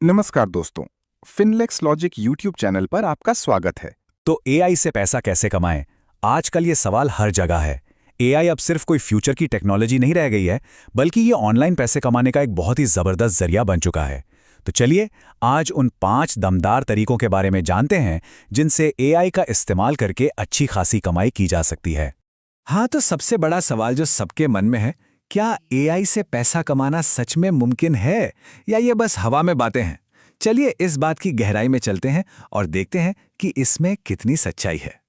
नमस्कार दोस्तों, Finolex logic YouTube channel पर आपका स्वागत है। तो एआई से पैसा कैसे कमाएं? आजकल ये सवाल हर जगह है। एआई अब सिर्फ कोई फ्यूचर की टेक्नोलॉजी नहीं रह गई है, बल्कि ये ऑनलाइन पैसे कमाने का एक बहुत ही जबरदस्त जरिया बन चुका है। तो चलिए आज उन 5 दमदार तरीकों के बारे में जानते हैं जिनसे एआई का इस्तेमाल करके अच्छी खासी कमाई की जा सकती है। हाँ, तो सबसे बड़ा सवाल जो सबके मन में है, क्या एआई से पैसा कमाना सच में मुमकिन है या ये बस हवा में बातें हैं? चलिए इस बात की गहराई में चलते हैं और देखते हैं कि इसमें कितनी सच्चाई है।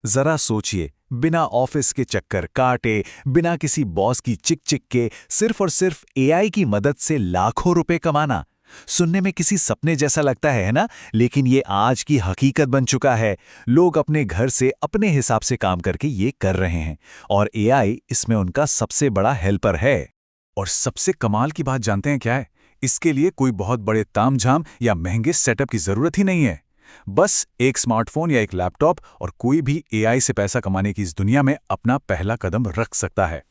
जरा सोचिए, बिना ऑफिस के चक्कर काटे, बिना किसी बॉस की चिक चिक के सिर्फ और सिर्फ एआई की मदद से लाखों रुपए कमाना। सुनने में किसी सपने जैसा लगता है ना? लेकिन ये आज की हकीकत बन चुका है। लोग अपने घर से अपने हिसाब से काम करके ये कर रहे हैं और एआई इसमें उनका सबसे बड़ा हेल्पर है। और सबसे कमाल की बात जानते हैं क्या है? इसके लिए कोई बहुत बड़े तामझाम या महंगे सेटअप की जरूरत ही नहीं है। बस एक स्मार्टफोन या एक लैपटॉप और कोई भी एआई से पैसा कमाने की इस दुनिया में अपना पहला कदम रख सकता है।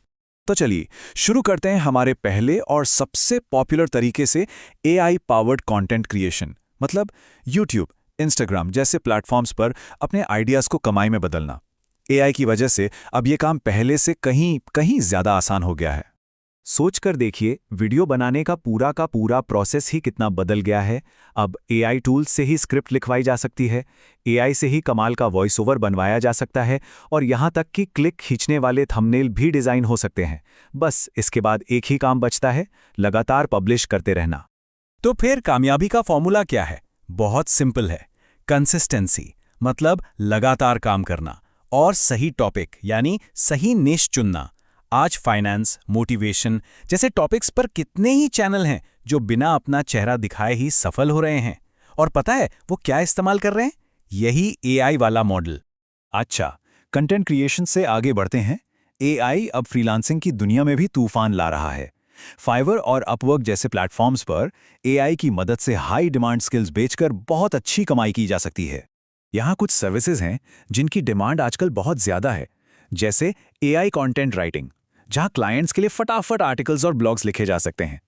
तो चलिए शुरू करते हैं हमारे पहले और सबसे पॉपुलर तरीके से, एआई पावर्ड कंटेंट क्रिएशन। मतलब यूट्यूब, इंस्टाग्राम जैसे प्लेटफॉर्म्स पर अपने आइडियाज को कमाई में बदलना। एआई की वजह से अब ये काम पहले से कहीं ज्यादा आसान हो गया है। सोचकर देखिए, वीडियो बनाने का पूरा प्रोसेस ही कितना बदल गया है। अब एआई टूल्स से ही स्क्रिप्ट लिखवाई जा सकती है, एआई से ही कमाल का वॉइस ओवर बनवाया जा सकता है और यहाँ तक कि क्लिक खींचने वाले थंबनेल भी डिज़ाइन हो सकते हैं। बस इसके बाद एक ही काम बचता है, लगातार पब्लिश करते रहना। तो फिर कामयाबी का फॉर्मूला क्या है? बहुत सिंपल है, कंसिस्टेंसी। मतलब लगातार काम करना और सही टॉपिक यानी सही निश चुनना। आज फाइनेंस, मोटिवेशन जैसे टॉपिक्स पर कितने ही चैनल हैं जो बिना अपना चेहरा दिखाए ही सफल हो रहे हैं। और पता है वो क्या इस्तेमाल कर रहे हैं? यही एआई वाला मॉडल। अच्छा, कंटेंट क्रिएशन से आगे बढ़ते हैं। एआई अब फ्रीलांसिंग की दुनिया में भी तूफान ला रहा है। फाइवर और अपवर्क जैसे प्लेटफॉर्म्स पर एआई की मदद से हाई डिमांड स्किल्स बेचकर बहुत अच्छी कमाई की जा सकती है। यहाँ कुछ सर्विसेज हैं जिनकी डिमांड आजकल बहुत ज्यादा है, जैसे एआई कंटेंट राइटिंग, जहां क्लाइंट्स के लिए फटाफट आर्टिकल्स और ब्लॉग्स लिखे जा सकते हैं।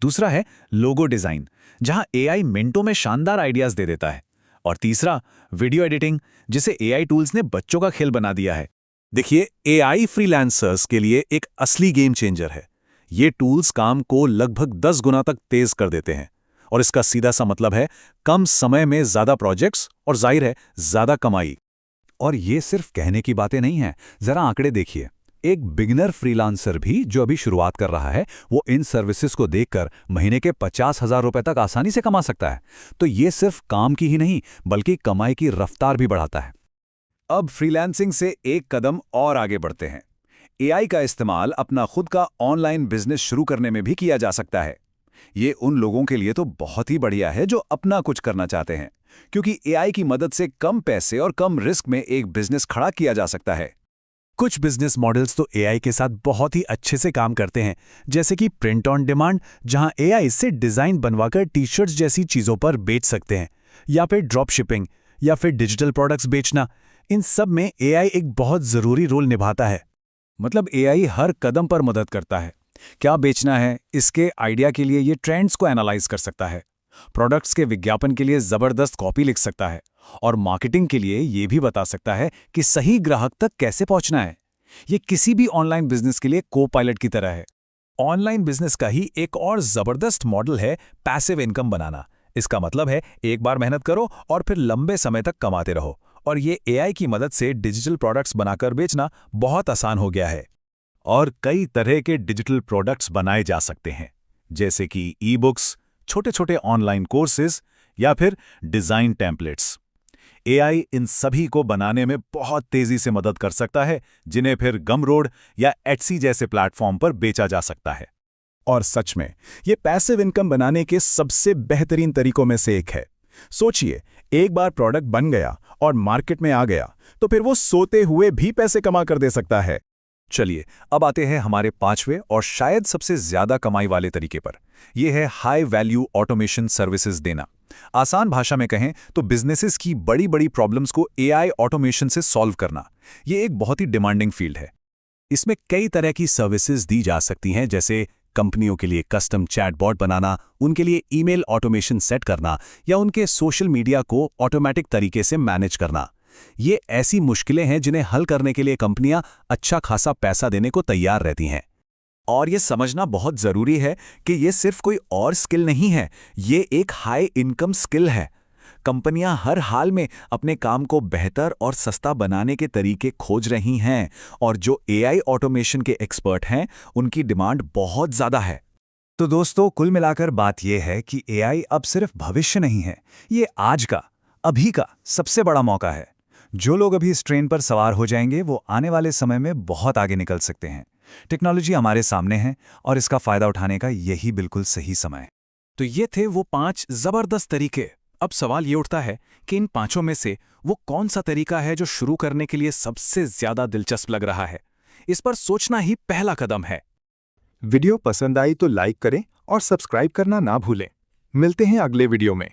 दूसरा है लोगो डिजाइन, जहां एआई मिनटों में शानदार आइडियाज दे देता है। और तीसरा वीडियो एडिटिंग, जिसे एआई टूल्स ने बच्चों का खेल बना दिया है। देखिए, एआई फ्रीलांसर्स के लिए एक असली गेम चेंजर है। ये टूल्स काम को लगभग 10 गुना तक तेज कर देते हैं और इसका सीधा सा मतलब है कम समय में ज्यादा प्रोजेक्ट्स और जाहिर है ज्यादा कमाई। और ये सिर्फ कहने की बातें नहीं हैं, जरा आंकड़े देखिए। एक बिगिनर फ्रीलांसर भी जो अभी शुरुआत कर रहा है, वो इन सर्विसेज को देखकर महीने के 50,000 रुपए तक आसानी से कमा सकता है। तो ये सिर्फ काम की ही नहीं, बल्कि कमाई की रफ्तार भी बढ़ाता है। अब फ्रीलांसिंग से एक कदम और आगे बढ़ते हैं। एआई का इस्तेमाल अपना खुद का ऑनलाइन बिजनेस शुरू करने में भी किया जा सकता है। ये उन लोगों के लिए तो बहुत ही बढ़िया है जो अपना कुछ करना चाहते हैं, क्योंकि एआई की मदद से कम पैसे और कम रिस्क में एक बिजनेस खड़ा किया जा सकता है। कुछ बिजनेस मॉडल्स तो एआई के साथ बहुत ही अच्छे से काम करते हैं, जैसे कि प्रिंट ऑन डिमांड, जहां एआई से डिजाइन बनवाकर टी-शर्ट्स जैसी चीजों पर बेच सकते हैं, या फिर ड्रॉप शिपिंग, या फिर डिजिटल प्रोडक्ट्स बेचना। इन सब में एआई एक बहुत जरूरी रोल निभाता है। मतलब एआई हर कदम पर मदद करता है। क्या बेचना है, इसके आइडिया के लिए ये ट्रेंड्स को एनालाइज कर सकता है, प्रोडक्ट्स के विज्ञापन के लिए जबरदस्त कॉपी लिख सकता है और मार्केटिंग के लिए ये भी बता सकता है कि सही ग्राहक तक कैसे पहुंचना है। ये किसी भी ऑनलाइन बिजनेस के लिए को पायलट की तरह है। ऑनलाइन बिजनेस का ही एक और जबरदस्त मॉडल है पैसिव इनकम बनाना। इसका मतलब है एक बार मेहनत करो और फिर लंबे समय तक कमाते रहो। और ये एआई की मदद से डिजिटल प्रोडक्ट्स बनाकर बेचना बहुत आसान हो गया है। और कई तरह के डिजिटल प्रोडक्ट्स बनाए जा सकते हैं, जैसे कि ई बुक्स, छोटे छोटे ऑनलाइन कोर्सेज या फिर डिजाइन टेम्पलेट्स। एआई इन सभी को बनाने में बहुत तेजी से मदद कर सकता है, जिन्हें फिर गमरोड या एटसी जैसे प्लेटफॉर्म पर बेचा जा सकता है। और सच में ये पैसिव इनकम बनाने के सबसे बेहतरीन तरीकों में से एक है। सोचिए, एक बार प्रोडक्ट बन गया और मार्केट में आ गया तो फिर वो सोते हुए भी पैसे कमा कर दे सकता है। चलिए अब आते हैं हमारे 5वें और शायद सबसे ज्यादा कमाई वाले तरीके पर। यह है हाई वैल्यू ऑटोमेशन सर्विसेज देना। आसान भाषा में कहें तो बिजनेसेस की बड़ी बड़ी प्रॉब्लम्स को एआई ऑटोमेशन से सॉल्व करना। यह एक बहुत ही डिमांडिंग फील्ड है। इसमें कई तरह की सर्विसेज दी जा सकती हैं, जैसे कंपनियों के लिए कस्टम चैटबॉट बनाना, उनके लिए ईमेल ऑटोमेशन सेट करना या उनके सोशल मीडिया को ऑटोमेटिक तरीके से मैनेज करना। ये ऐसी मुश्किलें हैं जिन्हें हल करने के लिए कंपनियां अच्छा खासा पैसा देने को तैयार रहती हैं। और ये समझना बहुत ज़रूरी है कि ये सिर्फ कोई और स्किल नहीं है, ये एक हाई इनकम स्किल है। कंपनियां हर हाल में अपने काम को बेहतर और सस्ता बनाने के तरीके खोज रही हैं, और जो एआई ऑटोमेशन के एक्सपर्ट हैं, उनकी डिमांड बहुत ज़्यादा है। तो दोस्तों, कुल मिलाकर बात यह है कि एआई अब सिर्फ भविष्य नहीं है, ये आज का, अभी का सबसे बड़ा मौका है। जो लोग अभी इस ट्रेन पर सवार हो जाएंगे वो आने वाले समय में बहुत आगे निकल सकते हैं। टेक्नोलॉजी हमारे सामने है और इसका फायदा उठाने का यही बिल्कुल सही समय है। तो ये थे वो 5 जबरदस्त तरीके। अब सवाल ये उठता है कि इन 5 में से वो कौन सा तरीका है जो शुरू करने के लिए सबसे ज्यादा दिलचस्प लग रहा है। इस पर सोचना ही पहला कदम है। वीडियो पसंद आई तो लाइक करें और सब्सक्राइब करना ना भूलें। मिलते हैं अगले वीडियो में।